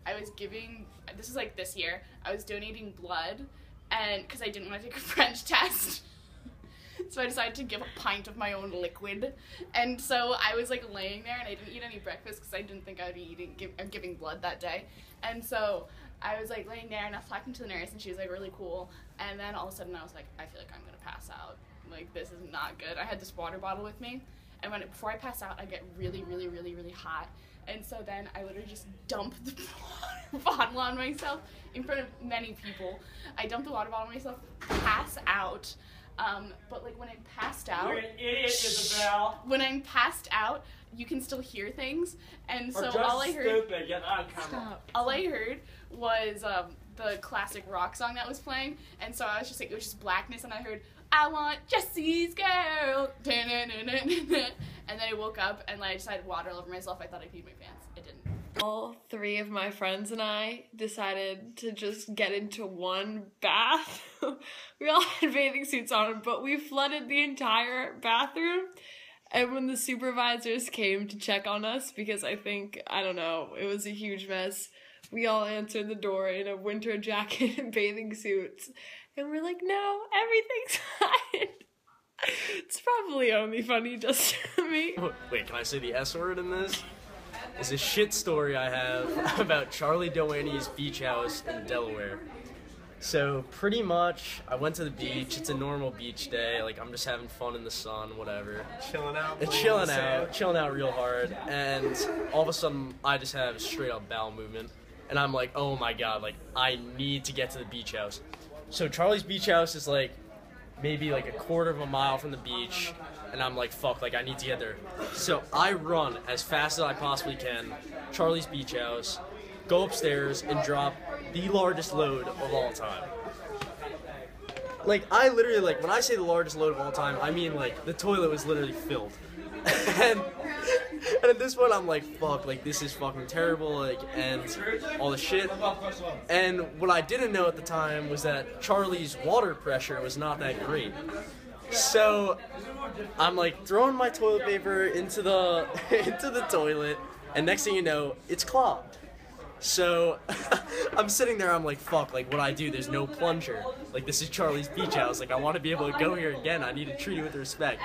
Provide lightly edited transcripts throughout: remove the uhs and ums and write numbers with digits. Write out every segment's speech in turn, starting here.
I was giving, this is like this year, I was donating blood, and because I didn't want to take a French test. So I decided to give a pint of my own liquid, and so I was like laying there, and I didn't eat any breakfast because I didn't think I would be giving blood that day, and so I was like laying there, and I was talking to the nurse, and she was like really cool, and then all of a sudden I was like, I feel like I'm gonna pass out, like this is not good. I had this water bottle with me, and before I pass out, I get really, really, really, really hot, and so then I literally just dump the water bottle on myself in front of many people. I dumped the water bottle on myself, pass out. But like when I passed out, you're an idiot, Isabel. When I'm passed out, you can still hear things, and so all I heard was the classic rock song that was playing, and so I was just like, it was just blackness, and I heard, I want Jesse's girl, and then I woke up and like I decided water all over myself. I thought I peed my pants. I didn't. All three of my friends and I decided to just get into one bath. We all had bathing suits on, but we flooded the entire bathroom. And when the supervisors came to check on us, because I don't know, it was a huge mess, we all answered the door in a winter jacket and bathing suits. And we're like, no, everything's fine. It's probably only funny just to me. Wait, can I say the S word in this? It's a shit story I have about Charlie Delaney's beach house in Delaware. So pretty much, I went to the beach. It's a normal beach day. Like I'm just having fun in the sun, whatever. Chilling out. Chilling out real hard. And all of a sudden, I just have a straight up bowel movement, and I'm like, oh my god, like I need to get to the beach house. So Charlie's beach house is like maybe like a quarter of a mile from the beach. And I'm like, fuck, like I need to get there. So I run as fast as I possibly can, Charlie's beach house, go upstairs and drop the largest load of all time. Like I literally, like when I say the largest load of all time, I mean like the toilet was literally filled. and at this point I'm like, fuck, like this is fucking terrible, like, and all the shit. And what I didn't know at the time was that Charlie's water pressure was not that great. So I'm like throwing my toilet paper into the into the toilet, and next thing you know, it's clogged. So I'm sitting there, I'm like, fuck, like what I do, there's no plunger. Like this is Charlie's beach house, like I want to be able to go here again, I need to treat it with respect.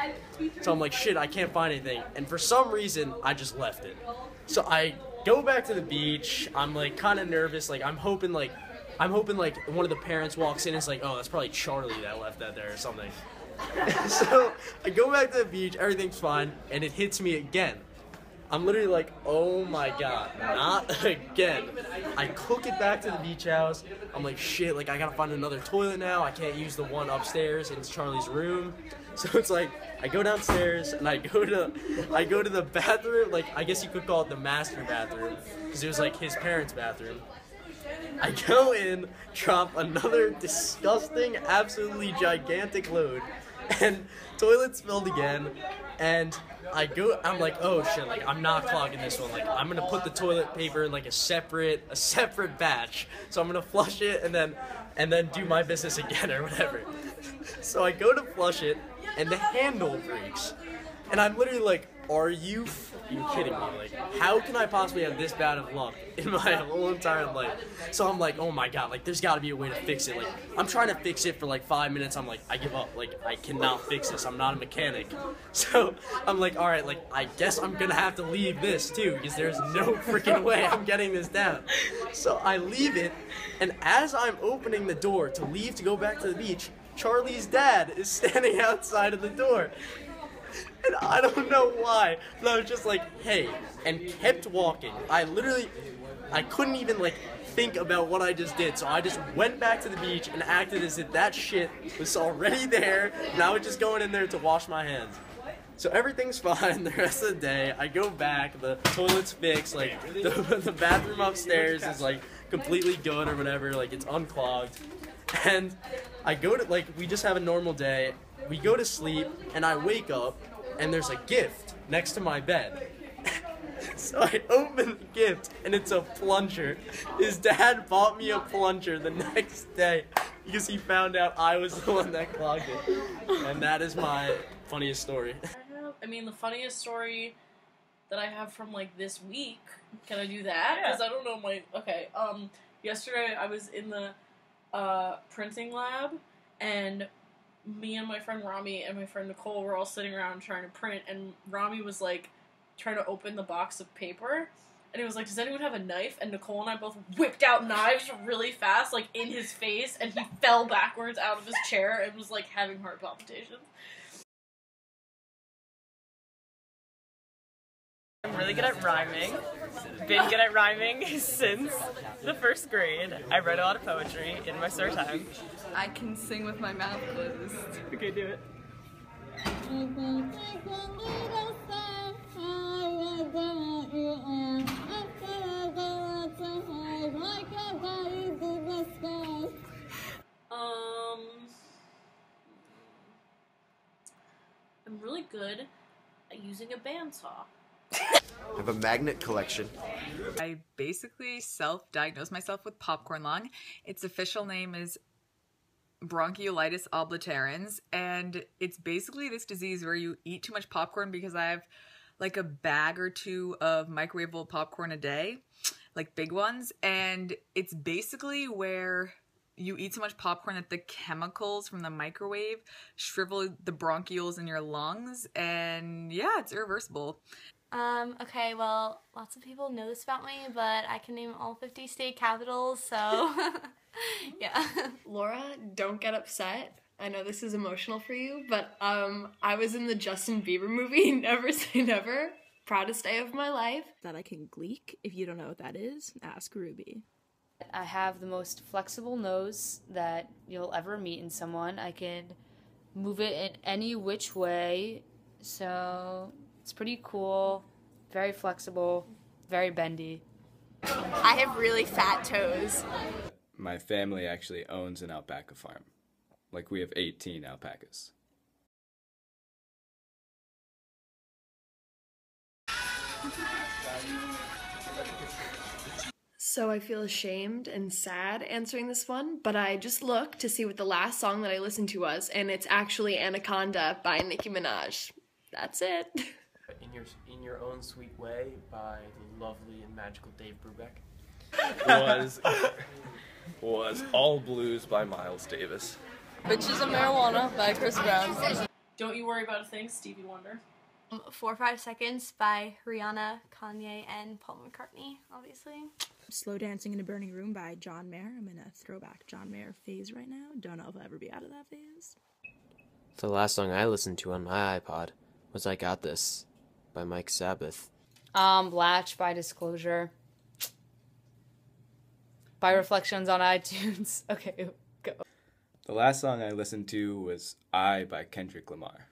So I'm like, shit, I can't find anything. And for some reason, I just left it. So I go back to the beach, I'm like kind of nervous, like I'm hoping like one of the parents walks in and is like, oh, that's probably Charlie that left that there or something. So I go back to the beach, everything's fine, and it hits me again. I'm literally like, oh my god, not again. I cook it back to the beach house. I'm like, shit, like I gotta find another toilet now. I can't use the one upstairs in Charlie's room. So it's like, I go downstairs and I go to the bathroom, like I guess you could call it the master bathroom, because it was like his parents' bathroom. I go in, drop another disgusting, absolutely gigantic load, and toilet's filled again, and I'm like, oh shit, like I'm not clogging this one, like I'm gonna put the toilet paper in like a separate batch, so I'm gonna flush it and then do my business again or whatever. So I go to flush it, and the handle breaks, and I'm literally like, are you fucking kidding me? Like, how can I possibly have this bad of luck in my whole entire life? So I'm like, oh my god, like, there's gotta be a way to fix it. Like, I'm trying to fix it for like 5 minutes. I'm like, I give up. Like, I cannot fix this. I'm not a mechanic. So I'm like, alright, like, I guess I'm gonna have to leave this too, because there's no freaking way I'm getting this down. So I leave it, and as I'm opening the door to leave to go back to the beach, Charlie's dad is standing outside of the door. And I don't know why, but I was just like, hey, and kept walking. I couldn't even like think about what I just did, so I just went back to the beach and acted as if that shit was already there, and I was just going in there to wash my hands. So everything's fine the rest of the day. I go back, the toilet's fixed, like the bathroom upstairs is like completely good or whatever, like it's unclogged. And I go to, like, we just have a normal day. We go to sleep, and I wake up, and there's a gift next to my bed. So I open the gift, and it's a plunger. His dad bought me a plunger the next day because he found out I was the one that clogged it. And that is my funniest story. I mean, the funniest story that I have from, like, this week. Can I do that? Yeah. Because I don't know my... Okay, yesterday I was in the, printing lab, and me and my friend Rami and my friend Nicole were all sitting around trying to print, and Rami was, like, trying to open the box of paper, and he was like, does anyone have a knife? And Nicole and I both whipped out knives really fast, like, in his face, and he fell backwards out of his chair and was, like, having heart palpitations. I'm really good at rhyming. Been good at rhyming since the 1st grade. I write a lot of poetry in my spare time. I can sing with my mouth closed. Okay, do it. I'm really good at using a bandsaw. I have a magnet collection. I basically self-diagnosed myself with popcorn lung. Its official name is bronchiolitis obliterans, and it's basically this disease where you eat too much popcorn, because I have like a bag or 2 of microwavable popcorn a day, like big ones, and it's basically where you eat so much popcorn that the chemicals from the microwave shrivel the bronchioles in your lungs, and yeah, it's irreversible. Okay, well, lots of people know this about me, but I can name all 50 state capitals, so yeah. Laura, don't get upset. I know this is emotional for you, but I was in the Justin Bieber movie, Never Say Never. Proudest day of my life. That I can gleek. If you don't know what that is, ask Ruby. I have the most flexible nose that you'll ever meet in someone. I can move it in any which way, so it's pretty cool, very flexible, very bendy. I have really fat toes. My family actually owns an alpaca farm. Like, we have 18 alpacas. So I feel ashamed and sad answering this one, but I just looked to see what the last song that I listened to was, and it's actually Anaconda by Nicki Minaj. That's it. In Your Own Sweet Way by the lovely and magical Dave Brubeck. was All Blues by Miles Davis. Bitches and Marijuana by Chris Brown. Don't You Worry About a Thing, Stevie Wonder. 4 or 5 Seconds by Rihanna, Kanye, and Paul McCartney, obviously. Slow Dancing in a Burning Room by John Mayer. I'm in a throwback John Mayer phase right now. Don't know if I'll ever be out of that phase. The last song I listened to on my iPod was I Got This by Mike Sabbath. Latch by Disclosure. By Reflections on iTunes. Okay, go. The last song I listened to was I by Kendrick Lamar.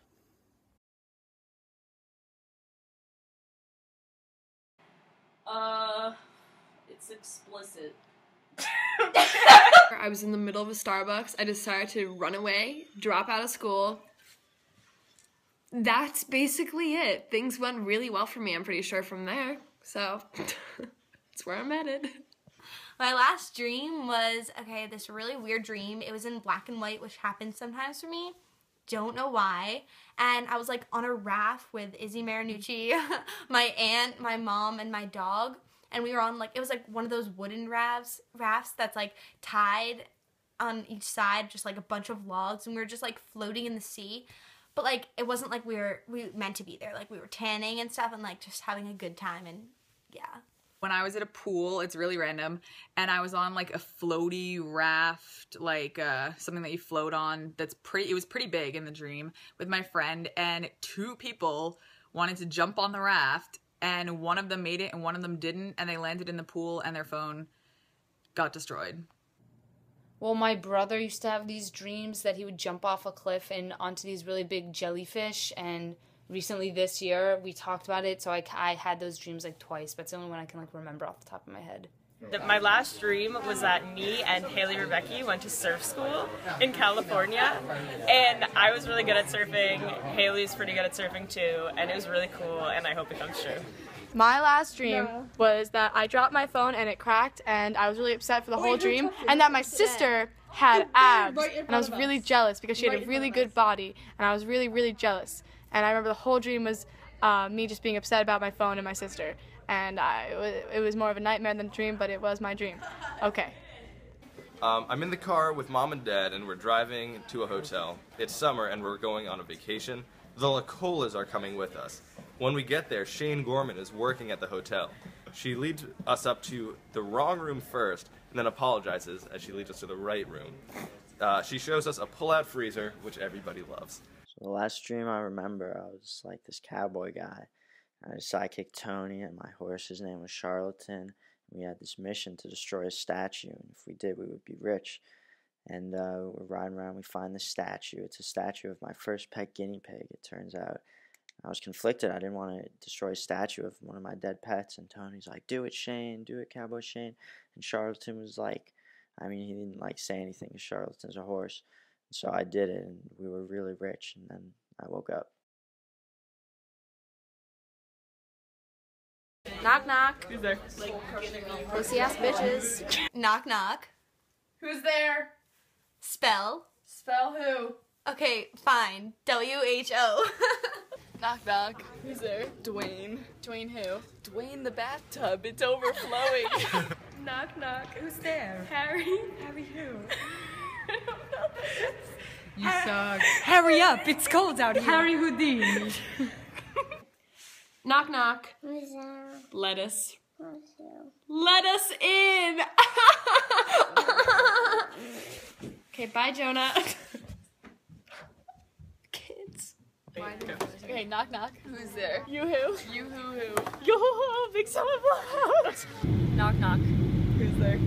It's explicit. I was in the middle of a Starbucks. I decided to run away, drop out of school. That's basically it. Things went really well for me, I'm pretty sure, from there. So, that's where I'm headed. My last dream was, this really weird dream. It was in black and white, which happens sometimes for me. Don't know why. And I was like on a raft with Izzy Marinucci, my aunt, my mom, and my dog. And we were on it was like one of those wooden rafts that's like tied on each side, just like a bunch of logs. And we were just like floating in the sea. But like, it wasn't like we meant to be there. Like we were tanning and stuff and like just having a good time, and yeah. When I was at a pool, it's really random, and I was on like a floaty raft, like something that you float on it was pretty big in the dream, with my friend, and 2 people wanted to jump on the raft, and one of them made it and one of them didn't, and they landed in the pool and their phone got destroyed. Well, my brother used to have these dreams that he would jump off a cliff and onto these really big jellyfish, and recently this year we talked about it, so I had those dreams like twice, but it's the only one I can like remember off the top of my head. My last dream was that me and Haley Rebecca went to surf school in California, and I was really good at surfing. Haley's pretty good at surfing too, and it was really cool, and I hope it comes true. My last dream was that I dropped my phone and it cracked, and I was really upset for the whole dream, and that my sister had abs, and I was really jealous because she had a really good body, and I was really, really jealous. And I remember the whole dream was me just being upset about my phone and my sister. And it was more of a nightmare than a dream, but it was my dream. Okay. I'm in the car with Mom and Dad, and we're driving to a hotel. It's summer, and we're going on a vacation. The Lacolas are coming with us. When we get there, Shane Gorman is working at the hotel. She leads us up to the wrong room first, and then apologizes as she leads us to the right room. She shows us a pull-out freezer, which everybody loves. So the last dream I remember, I was like this cowboy guy. I had a sidekick Tony, and my horse, his name was Charlatan. We had this mission to destroy a statue, and if we did, we would be rich. And we're riding around, we find the statue. It's a statue of my first pet guinea pig, it turns out. I was conflicted. I didn't want to destroy a statue of one of my dead pets, and Tony's like, do it, Shane, do it, Cowboy Shane. And Charlatan was like, I mean, he didn't like say anything because Charlatan's a horse. And so I did it, and we were really rich, and then I woke up. Knock, knock. Who's there? Pussy ass bitches. Knock, knock. Who's there? Spell. Spell who? Okay, fine. WHO. Knock, knock. Who's there? Dwayne. Dwayne who? Dwayne the bathtub. It's overflowing. Knock, knock. Who's there? Harry. Harry who? I don't know. You suck. Hurry up, it's cold out here. Harry Houdini. Knock, knock. Who's there? Lettuce. Who's there? Let us in! Okay, bye, Jonah. Kids. Okay, knock, knock. Who's there? You who? You who? Yo, big summer blowout. Knock, knock. Who's there?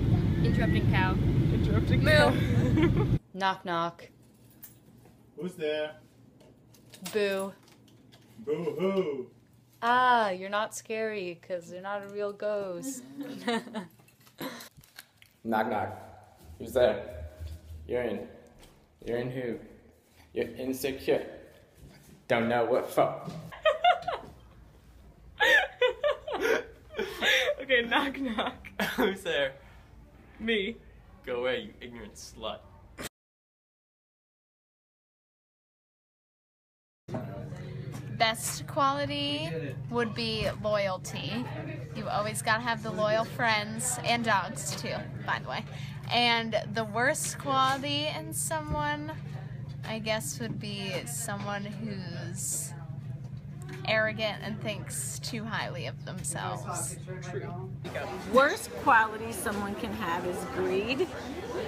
Interrupting cow. Interrupting cow. Knock, knock. Who's there? Boo. Boo hoo. Ah, you're not scary because you're not a real ghost. Knock, knock. Who's there? You're in. You're in who? You're insecure. Don't know what for. Okay, knock, knock. Who's there? Me. Go away, you ignorant slut. Best quality would be loyalty. You always gotta have the loyal friends and dogs too, by the way. And the worst quality in someone, I guess, would be someone who's arrogant and thinks too highly of themselves. Worst quality someone can have is greed,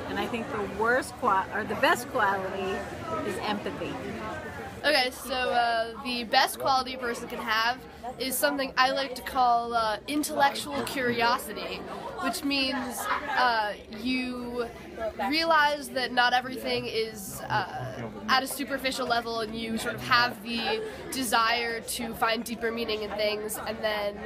and I think the best quality is empathy. Okay, so the best quality a person can have is something I like to call intellectual curiosity, which means you realize that not everything is at a superficial level, and you sort of have the desire to find deeper meaning in things, and then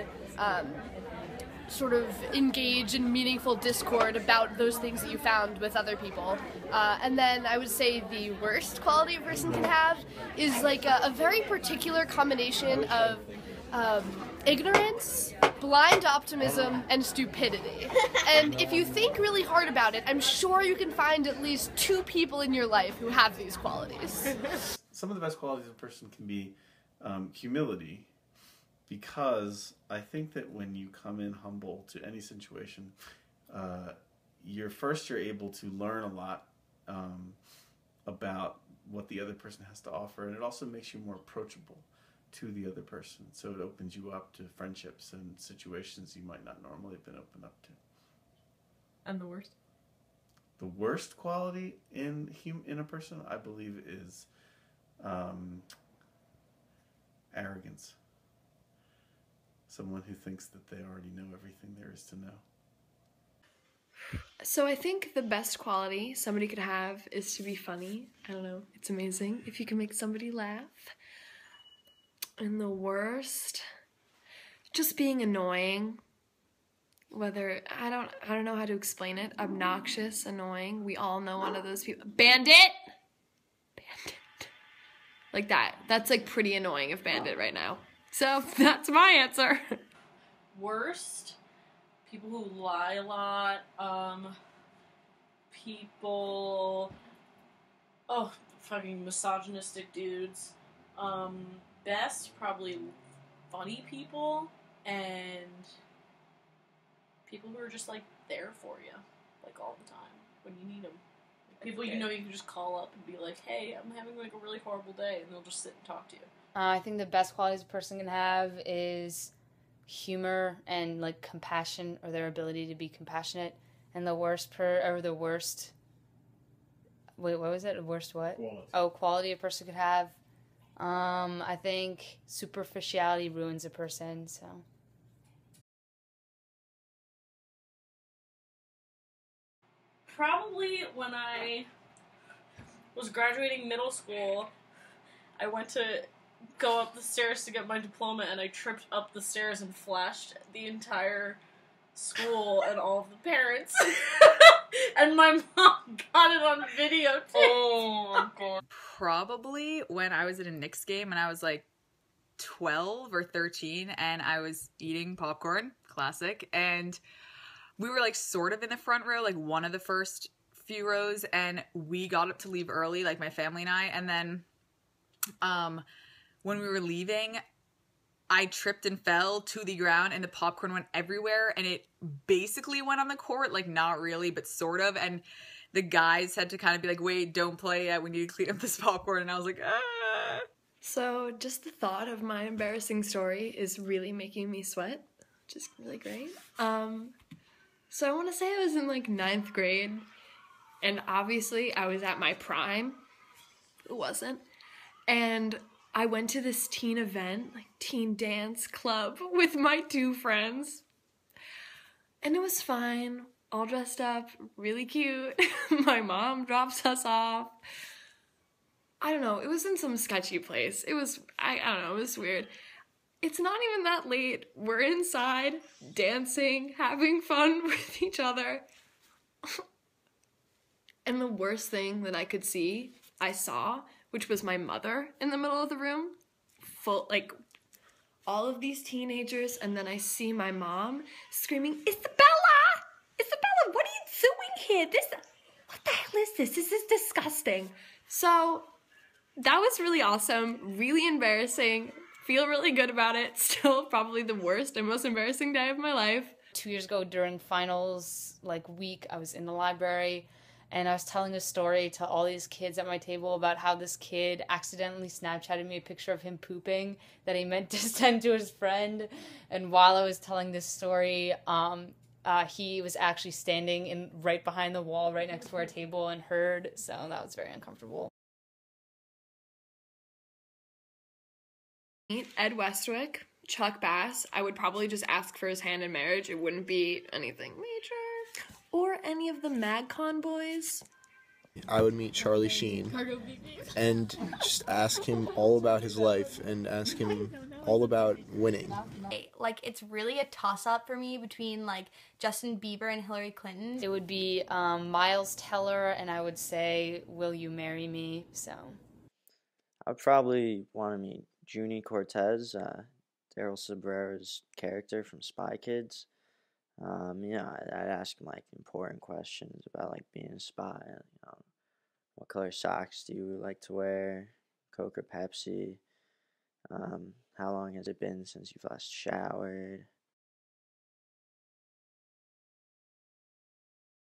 sort of engage in meaningful discord about those things that you found with other people. And then I would say the worst quality a person can have is like a very particular combination of ignorance, blind optimism, and stupidity. And if you think really hard about it, I'm sure you can find at least 2 people in your life who have these qualities. Some of the best qualities of a person can be humility, because I think that when you come in humble to any situation, you're able to learn a lot about what the other person has to offer, and it also makes you more approachable to the other person. So it opens you up to friendships and situations you might not normally have been opened up to. And the worst? The worst quality in a person, I believe, is arrogance. Someone who thinks that they already know everything there is to know. So I think the best quality somebody could have is to be funny. I don't know, it's amazing if you can make somebody laugh. And the worst, just being annoying. Whether I don't know how to explain it. Obnoxious, annoying. We all know one of those people. Bandit. Like that. That's like pretty annoying if Bandit right now. So that's my answer. Worst, people who lie a lot, fucking misogynistic dudes. Best, probably funny people and people who are just like there for you, like all the time when you need them. People you know you can just call up and be like, hey, I'm having like a really horrible day, and they'll just sit and talk to you. I think the best qualities a person can have is humor and like compassion, or their ability to be compassionate. And the worst wait, what was it? The worst what? Quality. Oh, quality a person could have. I think superficiality ruins a person, so. Probably when I was graduating middle school, I went to go up the stairs to get my diploma, and I tripped up the stairs and flashed the entire school and all of the parents. And my mom got it on video too. Oh, God. Probably when I was at a Knicks game and I was like 12 or 13 and I was eating popcorn, classic, and we were like sort of in the front row, like one of the first few rows, and we got up to leave early, like my family and I, and then when we were leaving, I tripped and fell to the ground and the popcorn went everywhere, and it basically went on the court, like not really, but sort of, and the guys had to kind of be like, wait, don't play yet, we need to clean up this popcorn, and I was like, ah. So just the thought of my embarrassing story is really making me sweat, which is really great. So I want to say I was in like 9th grade, and obviously I was at my prime. It wasn't. And I went to this teen event, like teen dance club, with my 2 friends. And it was fine, all dressed up, really cute. My mom drops us off. I don't know, it was in some sketchy place. It was, I don't know, it was weird. It's not even that late. We're inside, dancing, having fun with each other. And the worst thing that I saw, which was my mother in the middle of the room, full, like, all of these teenagers, and then I see my mom screaming, Isabella! Isabella, what are you doing here? What the hell is this? This is disgusting. So, that was really awesome, really embarrassing, feel really good about it. Still probably the worst and most embarrassing day of my life. 2 years ago during finals week, I was in the library and I was telling a story to all these kids at my table about how this kid accidentally Snapchatted me a picture of him pooping that he meant to send to his friend. And while I was telling this story, he was actually standing right behind the wall right next to our table and heard, so that was very uncomfortable. Ed Westwick, Chuck Bass, I would probably just ask for his hand in marriage. It wouldn't be anything major. Or any of the MagCon boys. I would meet Charlie Sheen and just ask him all about his life and ask him all about winning. Like, it's really a toss-up for me between, like, Justin Bieber and Hillary Clinton. It would be Miles Teller, and I would say, will you marry me? So I'd probably want to meet Junie Cortez, Daryl Sabrero's character from Spy Kids. I'd ask him like important questions about like being a spy. What color socks do you like to wear? Coke or Pepsi? How long has it been since you've last showered?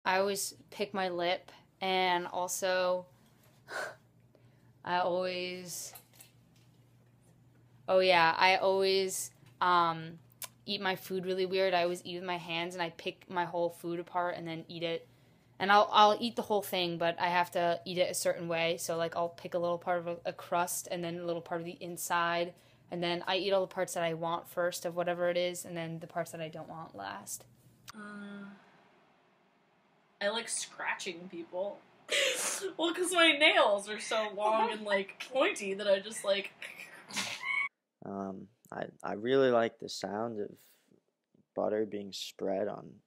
I always pick my lip, and also I always eat my food really weird. I always eat with my hands, and I pick my whole food apart and then eat it. And I'll eat the whole thing, but I have to eat it a certain way. So like I'll pick a little part of a crust and then a little part of the inside, and then I eat all the parts that I want first of whatever it is, and then the parts that I don't want last. I like scratching people. Well, because my nails are so long and like pointy that I just like. I really like the sound of butter being spread on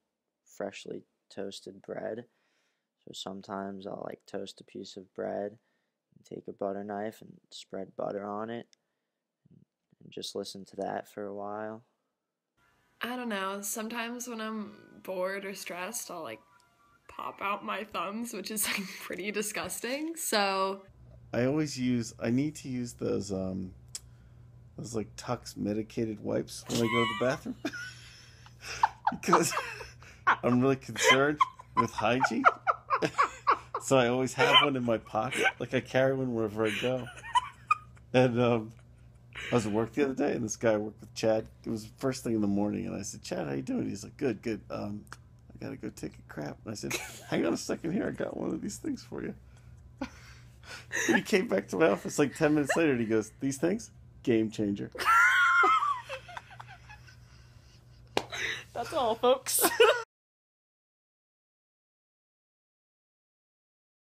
freshly toasted bread. So sometimes I'll like toast a piece of bread and take a butter knife and spread butter on it and just listen to that for a while. I don't know, sometimes when I'm bored or stressed, I'll like pop out my thumbs, which is like pretty disgusting. So I need to use those those like Tux medicated wipes when I go to the bathroom because I'm really concerned with hygiene. So I always have one in my pocket. Like I carry one wherever I go. And I was at work the other day, and this guy I worked with, Chad. It was the first thing in the morning, and I said, "Chad, how you doing?" He's like, "Good, good. I gotta go take a crap." And I said, "Hang on a second here. I got one of these things for you." He came back to my office like 10 minutes later, and he goes, "These things, game changer." That's all, folks.